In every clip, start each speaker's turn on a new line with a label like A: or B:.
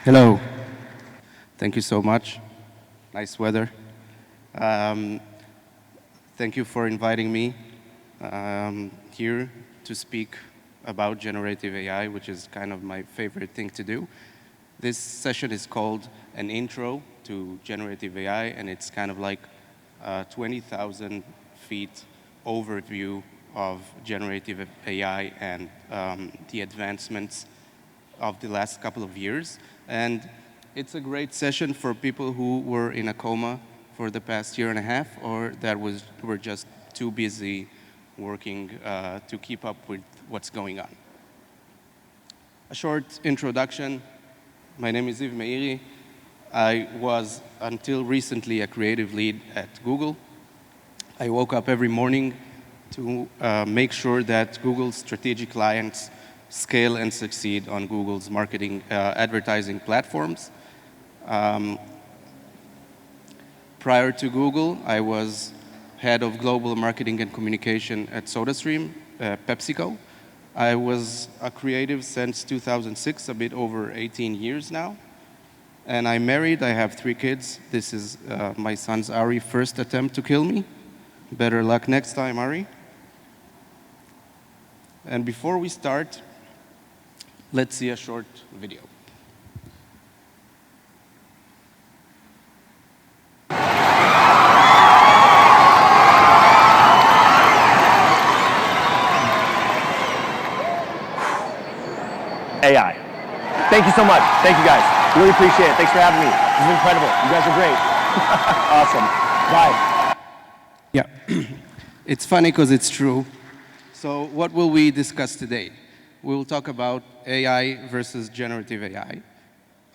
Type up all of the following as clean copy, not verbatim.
A: Hello. Thank you so much. Nice weather. Um, Thank you for inviting me here to speak about generative AI, which is kind of my favorite thing to do. This session is called an intro to generative AI, and it's kind of like a 20,000 feet overview of generative AI and the advancements of the last couple of years. And it's a great session for people who were in a coma for the past year and a half, or that were just too busy working to keep up with what's going on. A short introduction. My name is Ziv Meiri. I was, until recently, a creative lead at Google. I woke up every morning to make sure that Google's strategic clients scale and succeed on Google's marketing advertising platforms. Prior to Google, I was head of global marketing and communication at SodaStream, PepsiCo. I was a creative since 2006, a bit over 18 years now. And I'm married, I have 3 kids. This is my son's Ari's first attempt to kill me. Better luck next time, Ari. And before we start, let's see a short video.
B: AI. Thank you so much. Thank you guys. Really appreciate it. Thanks for having me. This is incredible. You guys are great. Awesome. Bye.
A: Yeah, it's funny because it's true. So what will we discuss today? We'll talk about AI versus generative AI,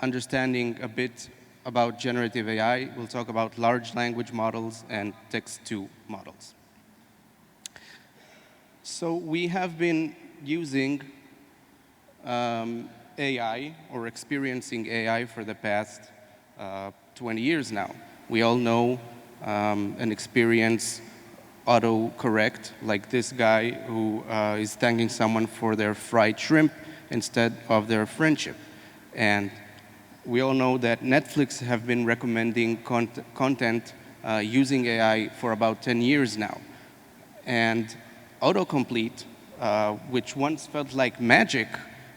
A: understanding a bit about generative AI. We'll talk about large language models and text-to models. So we have been using AI or experiencing AI for the past 20 years now. We all know and experience autocorrect, like this guy who is thanking someone for their fried shrimp instead of their friendship. And we all know that Netflix have been recommending content using AI for about 10 years now. And autocomplete, which once felt like magic,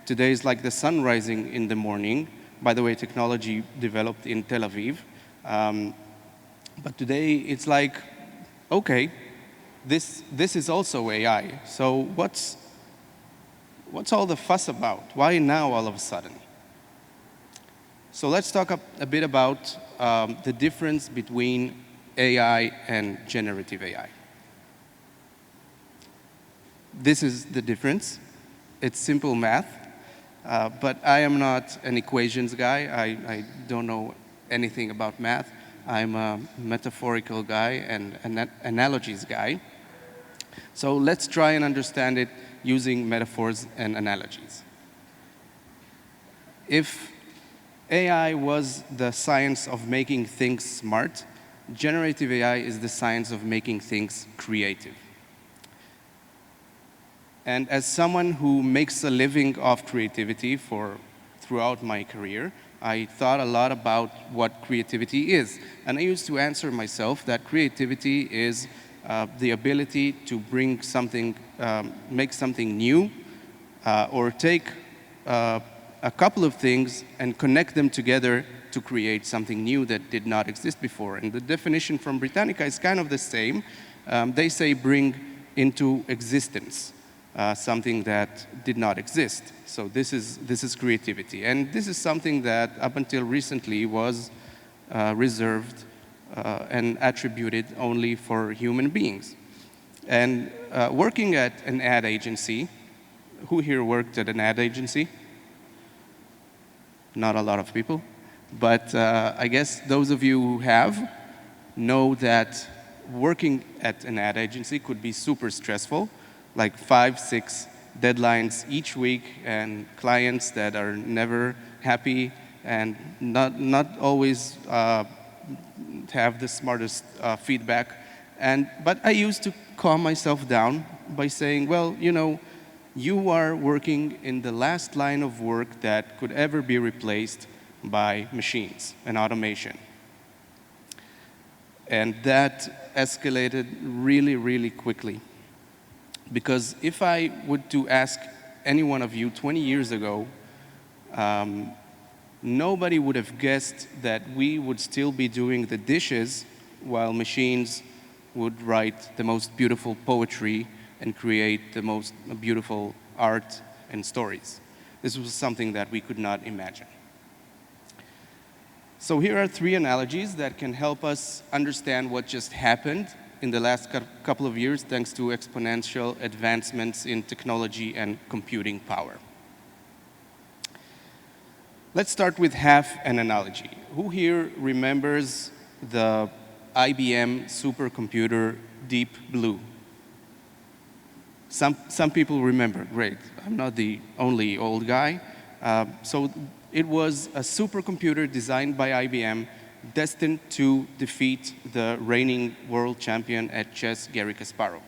A: today is like the sun rising in the morning. By the way, technology developed in Tel Aviv. But today it's like, okay, this is also AI. So what's all the fuss about? Why now all of a sudden? So let's talk a bit about the difference between AI and generative AI. This is the difference. It's simple math. But I am not an equations guy. I don't know anything about math. I'm a metaphorical guy and an analogies guy. So let's try and understand it using metaphors and analogies. If AI was the science of making things smart, generative AI is the science of making things creative. And as someone who makes a living off creativity throughout my career, I thought a lot about what creativity is. And I used to answer myself that creativity is the ability to bring something, make something new, or take a couple of things and connect them together to create something new that did not exist before. And the definition from Britannica is kind of the same. They say bring into existence. Something that did not exist. So this is creativity. And this is something that up until recently was reserved and attributed only for human beings. And working at an ad agency, who here worked at an ad agency? Not a lot of people. But I guess those of you who have know that working at an ad agency could be super stressful, like 5, 6 deadlines each week, and clients that are never happy and not always have the smartest feedback. But I used to calm myself down by saying, well, you know, you are working in the last line of work that could ever be replaced by machines and automation. And that escalated really, really quickly. Because if I would to ask any one of you 20 years ago, nobody would have guessed that we would still be doing the dishes while machines would write the most beautiful poetry and create the most beautiful art and stories. This was something that we could not imagine. So here are 3 analogies that can help us understand what just happened in the last couple of years thanks to exponential advancements in technology and computing power. Let's start with half an analogy. Who here remembers the IBM supercomputer Deep Blue? Some people remember, great. I'm not the only old guy. So it was a supercomputer designed by IBM destined to defeat the reigning world champion at chess, Garry Kasparov.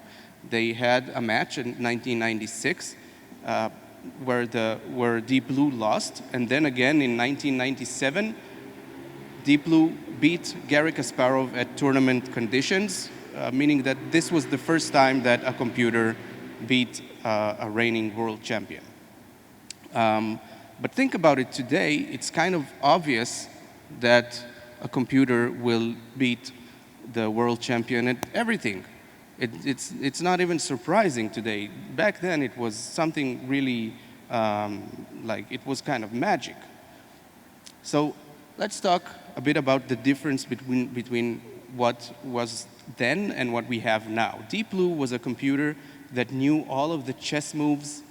A: They had a match in 1996 where Deep Blue lost, and then again in 1997, Deep Blue beat Garry Kasparov at tournament conditions, meaning that this was the first time that a computer beat a reigning world champion. But think about it today, it's kind of obvious that a computer will beat the world champion at everything. It's not even surprising today. Back then it was something really, like it was kind of magic. So let's talk a bit about the difference between what was then and what we have now. Deep Blue was a computer that knew all of the chess moves,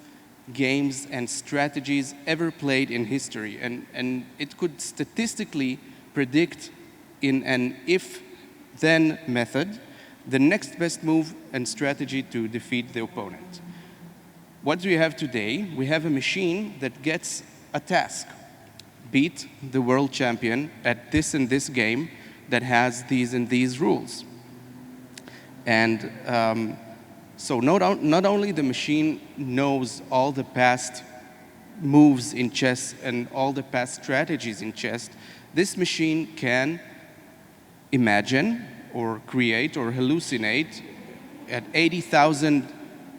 A: games, and strategies ever played in history. And it could statistically predict in an if-then method the next best move and strategy to defeat the opponent. What do we have today? We have a machine that gets a task. Beat the world champion at this and this game that has these and these rules. And so not only the machine knows all the past moves in chess and all the past strategies in chess, this machine can imagine or create or hallucinate at 80,000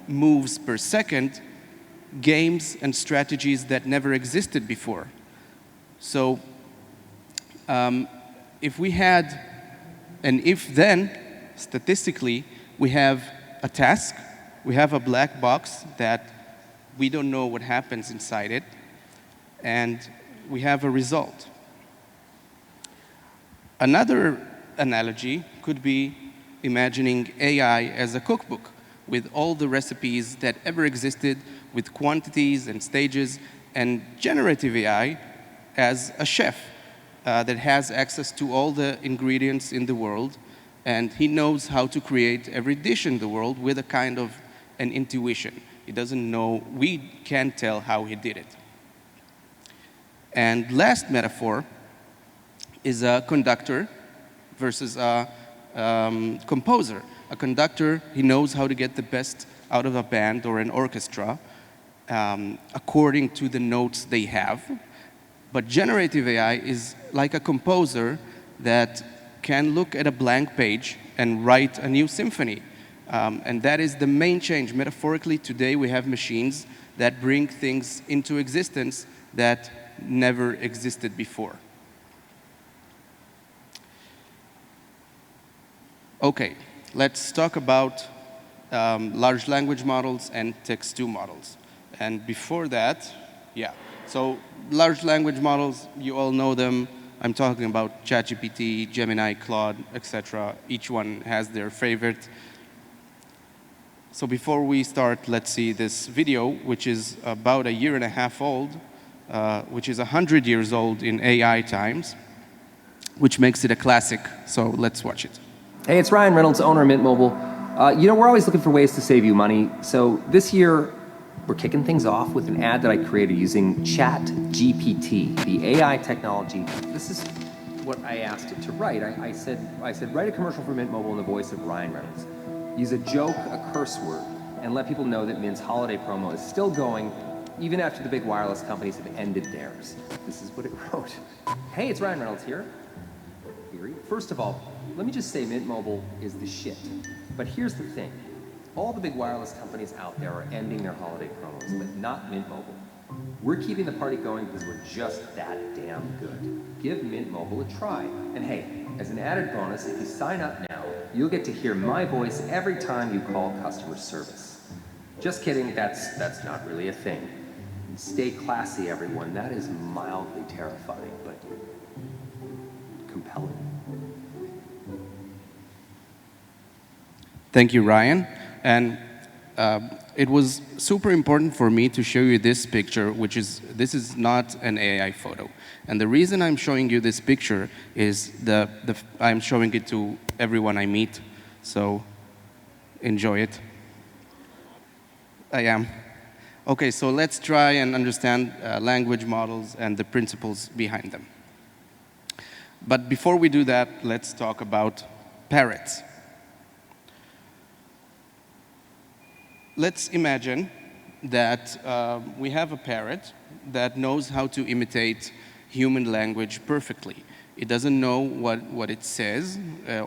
A: moves per second games and strategies that never existed before. So if we had an if-then, statistically, we have a task, we have a black box that we don't know what happens inside it, and we have a result. Another analogy could be imagining AI as a cookbook with all the recipes that ever existed, with quantities and stages, and generative AI as a chef that has access to all the ingredients in the world, and he knows how to create every dish in the world with a kind of an intuition. He doesn't know, we can't tell how he did it. And last metaphor is a conductor versus a composer. A conductor, he knows how to get the best out of a band or an orchestra according to the notes they have. But generative AI is like a composer that can look at a blank page and write a new symphony. And that is the main change. Metaphorically, today we have machines that bring things into existence that never existed before. Okay, let's talk about large language models and text-to models. And before that, so large language models, you all know them. I'm talking about ChatGPT, Gemini, Claude, etc. Each one has their favorite. So before we start, let's see this video, which is about 1.5 years old, which is 100 years old in AI times, which makes it a classic. So let's watch it.
C: Hey, it's Ryan Reynolds, owner of Mint Mobile. We're always looking for ways to save you money. So this year, we're kicking things off with an ad that I created using ChatGPT, the AI technology. This is what I asked it to write. I said, write a commercial for Mint Mobile in the voice of Ryan Reynolds. Use a joke, a curse word, and let people know that Mint's holiday promo is still going even after the big wireless companies have ended theirs. This is what it wrote. Hey, it's Ryan Reynolds here. First of all, let me just say Mint Mobile is the shit. But here's the thing. All the big wireless companies out there are ending their holiday promos, but not Mint Mobile. We're keeping the party going because we're just that damn good. Give Mint Mobile a try. And hey, as an added bonus, if you sign up now, you'll get to hear my voice every time you call customer service. Just kidding, that's not really a thing. Stay classy, everyone. That is mildly terrifying, but compelling.
A: Thank you, Ryan. And it was super important for me to show you this picture, this is not an AI photo. And the reason I'm showing you this picture is I'm showing it to everyone I meet, so enjoy it. I am. Okay, so let's try and understand language models and the principles behind them. But before we do that, let's talk about parrots. Let's imagine that we have a parrot that knows how to imitate human language perfectly. It doesn't know what it says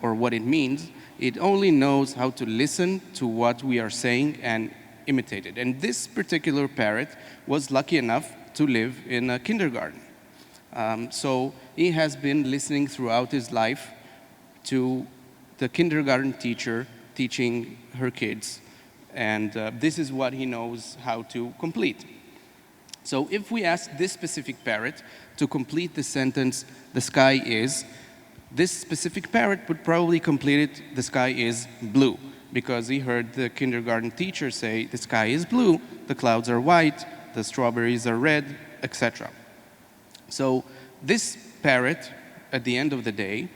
A: or what it means. It only knows how to listen to what we are saying and imitate it. And this particular parrot was lucky enough to live in a kindergarten. So he has been listening throughout his life to the kindergarten teacher teaching her kids. And this is what he knows how to complete. So if we ask this specific parrot to complete the sentence, "the sky is," this specific parrot would probably complete it, "the sky is blue," because he heard the kindergarten teacher say, "the sky is blue, the clouds are white, the strawberries are red," etc. So this parrot, at the end of the day,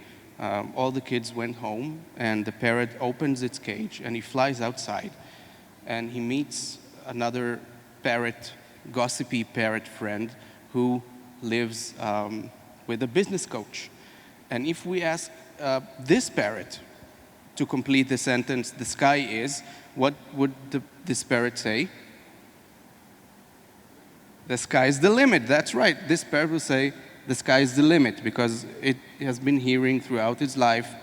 A: all the kids went home, and the parrot opens its cage, and he flies outside. And he meets another parrot, gossipy parrot friend who lives with a business coach. And if we ask this parrot to complete the sentence, "the sky is," what would this parrot say? "The sky is the limit." That's right. This parrot will say, "the sky is the limit," because it has been hearing throughout its life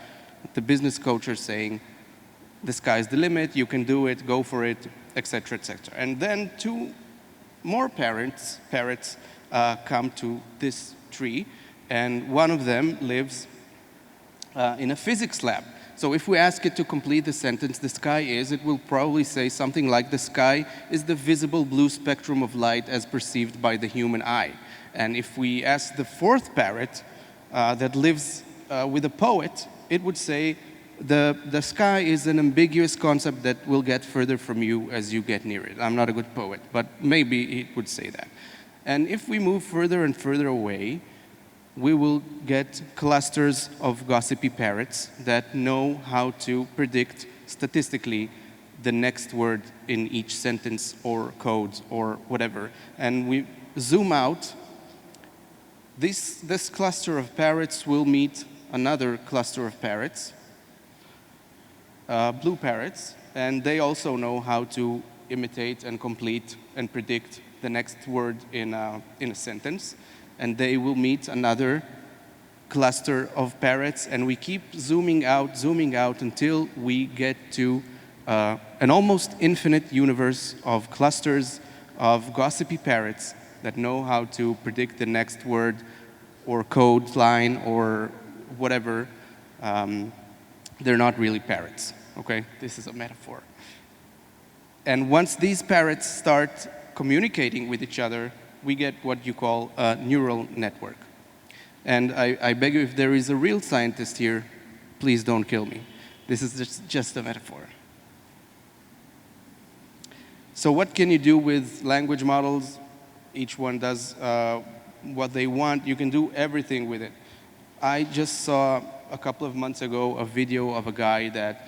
A: the business coach saying, "the sky is the limit, you can do it, go for it," etc., etc. And then two more parrots come to this tree, and one of them lives in a physics lab. So if we ask it to complete the sentence, "the sky is," it will probably say something like, "the sky is the visible blue spectrum of light as perceived by the human eye." And if we ask the fourth parrot that lives with a poet, it would say, the sky is an ambiguous concept that will get further from you as you get near it. I'm not a good poet, but maybe it would say that. And if we move further and further away, we will get clusters of gossipy parrots that know how to predict statistically the next word in each sentence or code or whatever. And we zoom out. This cluster of parrots will meet another cluster of parrots, blue parrots, and they also know how to imitate and complete and predict the next word in a sentence. And they will meet another cluster of parrots, and we keep zooming out until we get to an almost infinite universe of clusters of gossipy parrots that know how to predict the next word or code line or whatever. They're not really parrots, okay? This is a metaphor. And once these parrots start communicating with each other, we get what you call a neural network. And I beg you, if there is a real scientist here, please don't kill me. This is just a metaphor. So what can you do with language models? Each one does what they want. You can do everything with it. I just saw a couple of months ago a video of a guy that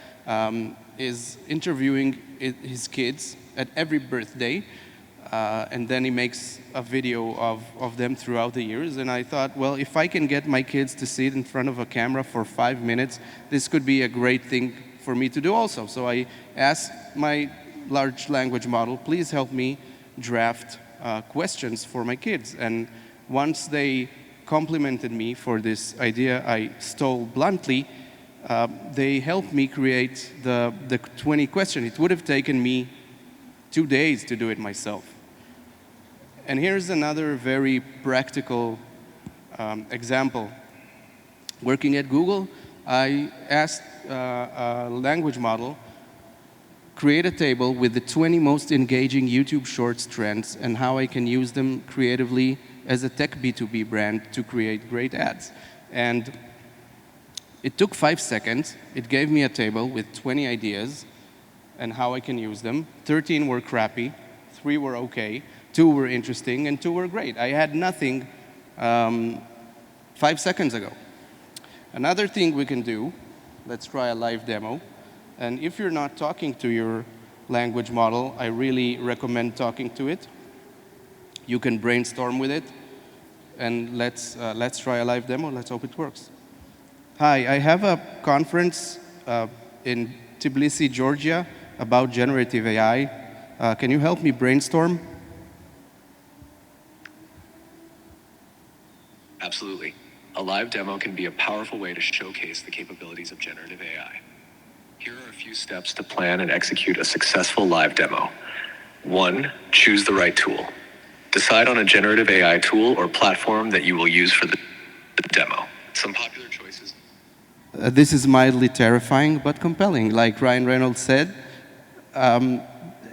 A: is interviewing his kids at every birthday, and then he makes a video of them throughout the years. And I thought, well, if I can get my kids to sit in front of a camera for 5 minutes, this could be a great thing for me to do also. So I asked my large language model, please help me draft questions for my kids. And once they complimented me for this idea I stole bluntly, they helped me create the 20 questions. It would have taken me 2 days to do it myself. And here's another very practical example. Working at Google, I asked a language model, create a table with the 20 most engaging YouTube Shorts trends and how I can use them creatively as a tech B2B brand to create great ads. And it took 5 seconds. It gave me a table with 20 ideas and how I can use them. 13 were crappy, 3 were okay, 2 were interesting, and 2 were great. I had nothing 5 seconds ago. Another thing we can do, let's try a live demo. And if you're not talking to your language model, I really recommend talking to it. You can brainstorm with it. And let's try a live demo. Let's hope it works. Hi, I have a conference in Tbilisi, Georgia, about generative AI. Can you help me brainstorm?
D: Absolutely. A live demo can be a powerful way to showcase the capabilities of generative AI. Here are a few steps to plan and execute a successful live demo. 1, choose the right tool. Decide on a generative AI tool or platform that you will use for the demo. Some popular choices.
A: This is mildly terrifying, but compelling. Like Ryan Reynolds said,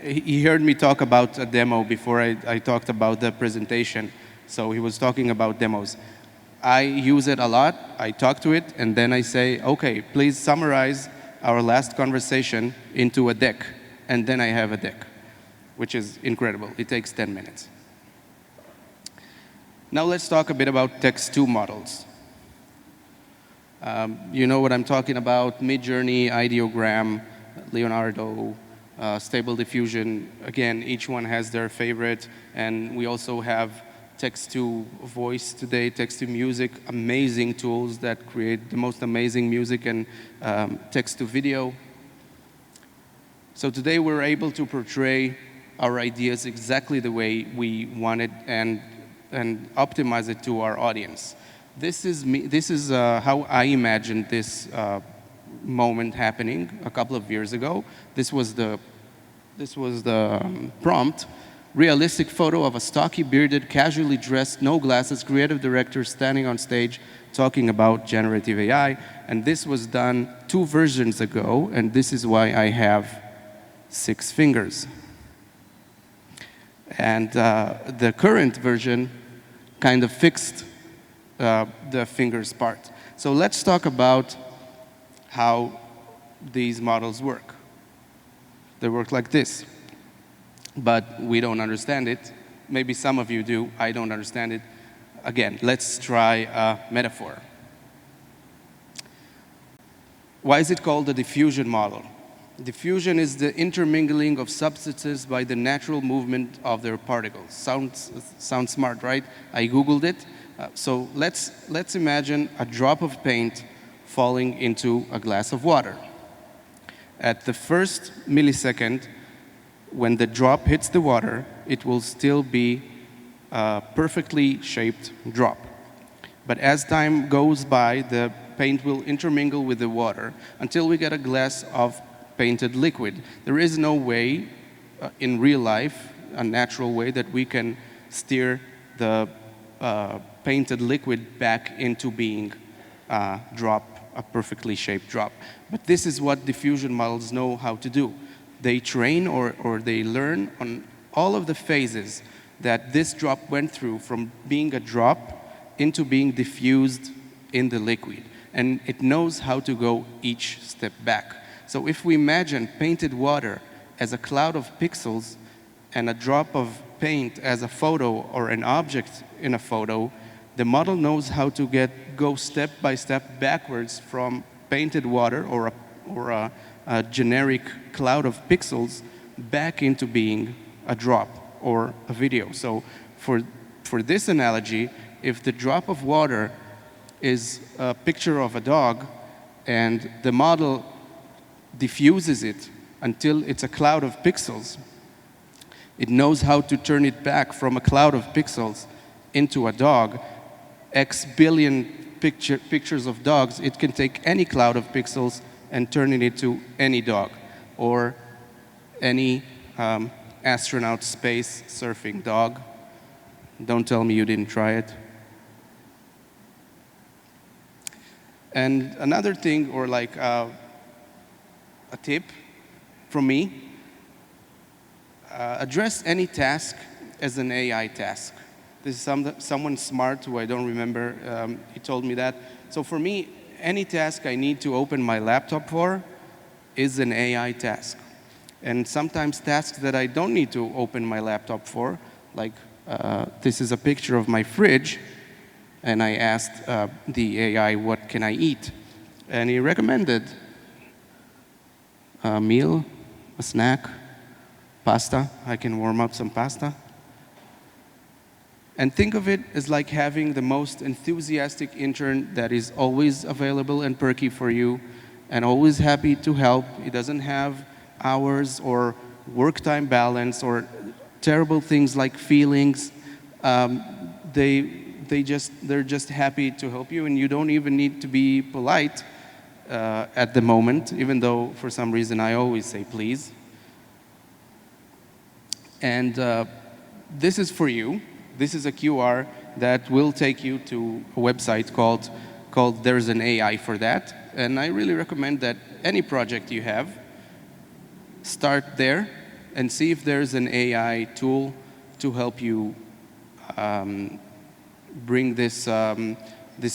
A: he heard me talk about a demo before I talked about the presentation. So he was talking about demos. I use it a lot. I talk to it, and then I say, OK, please summarize our last conversation into a deck. And then I have a deck, which is incredible. It takes 10 minutes. Now let's talk a bit about text-to models. You know what I'm talking about: Midjourney, Ideogram, Leonardo, Stable Diffusion. Again, each one has their favorite. And we also have text-to-voice today, text-to-music, amazing tools that create the most amazing music, and text-to-video. So today we're able to portray our ideas exactly the way we wanted and optimize it to our audience. This is how I imagined this moment happening a couple of years ago. This was the prompt. Realistic photo of a stocky, bearded, casually dressed, no glasses, creative director standing on stage talking about generative AI. And this was done 2 versions ago, and this is why I have 6 fingers. And the current version kind of fixed the fingers part. So let's talk about how these models work. They work like this. But we don't understand it. Maybe some of you do. I don't understand it. Again, let's try a metaphor. Why is it called the diffusion model? Diffusion is the intermingling of substances by the natural movement of their particles. Sounds smart, right? I Googled it. So let's imagine a drop of paint falling into a glass of water. At the first millisecond, when the drop hits the water, it will still be a perfectly shaped drop. But as time goes by, the paint will intermingle with the water until we get a glass of painted liquid. There is no way in real life, a natural way, that we can steer the painted liquid back into being a perfectly shaped drop. But this is what diffusion models know how to do. They train or they learn on all of the phases that this drop went through, from being a drop into being diffused in the liquid. And it knows how to go each step back. So if we imagine painted water as a cloud of pixels and a drop of paint as a photo or an object in a photo, the model knows how to go step by step backwards from painted water or a generic cloud of pixels back into being a drop or a video. So for this analogy, if the drop of water is a picture of a dog and the model diffuses it until it's a cloud of pixels, It knows how to turn it back from a cloud of pixels into a dog. X billion pictures of dogs, it can take any cloud of pixels and turn it into any dog, or any astronaut space surfing dog. Don't tell me you didn't try it. And another thing, or like a tip from me, address any task as an AI task. This is someone smart who I don't remember, he told me that. So for me, any task I need to open my laptop for is an AI task. And sometimes tasks that I don't need to open my laptop for, like this is a picture of my fridge, and I asked the AI, what can I eat? And he recommended a meal, a snack, pasta. I can warm up some pasta. And think of it as like having the most enthusiastic intern that is always available and perky for you and always happy to help. He doesn't have hours or work-time balance or terrible things like feelings. They're just happy to help you, and you don't even need to be polite at the moment, even though for some reason I always say please. And this is for you. This is a QR that will take you to a website called There's an AI for That. And I really recommend that any project you have, start there and see if there's an AI tool to help you bring this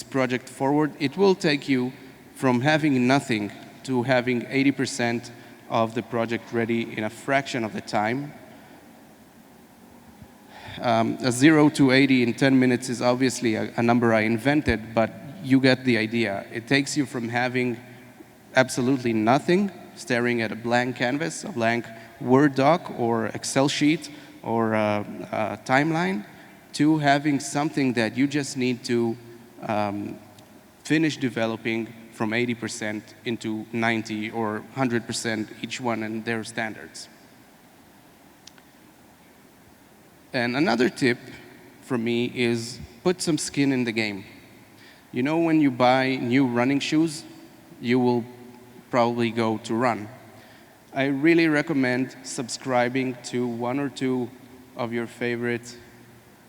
A: project forward. It will take you from having nothing to having 80% of the project ready in a fraction of the time. A 0 to 80 in 10 minutes is obviously a number I invented, but you get the idea. It takes you from having absolutely nothing, staring at a blank canvas, a blank Word doc or Excel sheet or a timeline, to having something that you just need to finish developing from 80% into 90 or 100% each one and their standards. And another tip from me is put some skin in the game. You know, when you buy new running shoes, you will probably go to run. I really recommend subscribing to one or two of your favorite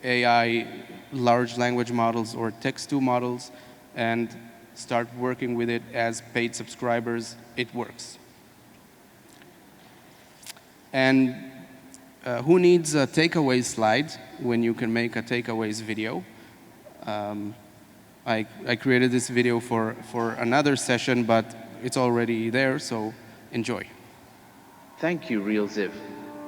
A: AI large language models or text-to models and start working with it as paid subscribers. It works. And who needs a takeaway slide when you can make a takeaways video? I created this video for another session, but it's already there, so enjoy.
E: Thank you, Real Ziv.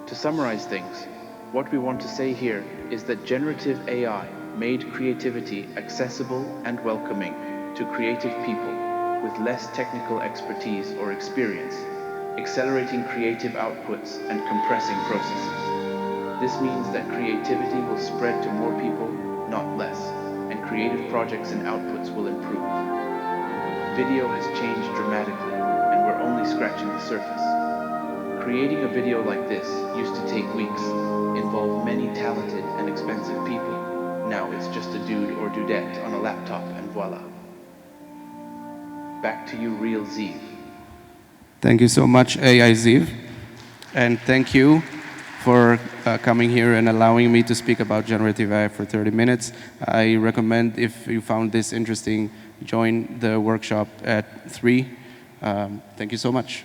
E: To summarize things, what we want to say here is that generative AI made creativity accessible and welcoming to creative people with less technical expertise or experience, accelerating creative outputs and compressing processes. This means that creativity will spread to more people, not less, and creative projects and outputs will improve. Video has changed dramatically, and we're only scratching the surface. Creating a video like this used to take weeks, involve many talented and expensive people. Now it's just a dude or dudette on a laptop and voila. Back to you, Real Ziv.
A: Thank you so much, AI Ziv. And thank you for coming here and allowing me to speak about generative AI for 30 minutes. I recommend, if you found this interesting, join the workshop at 3. Thank you so much.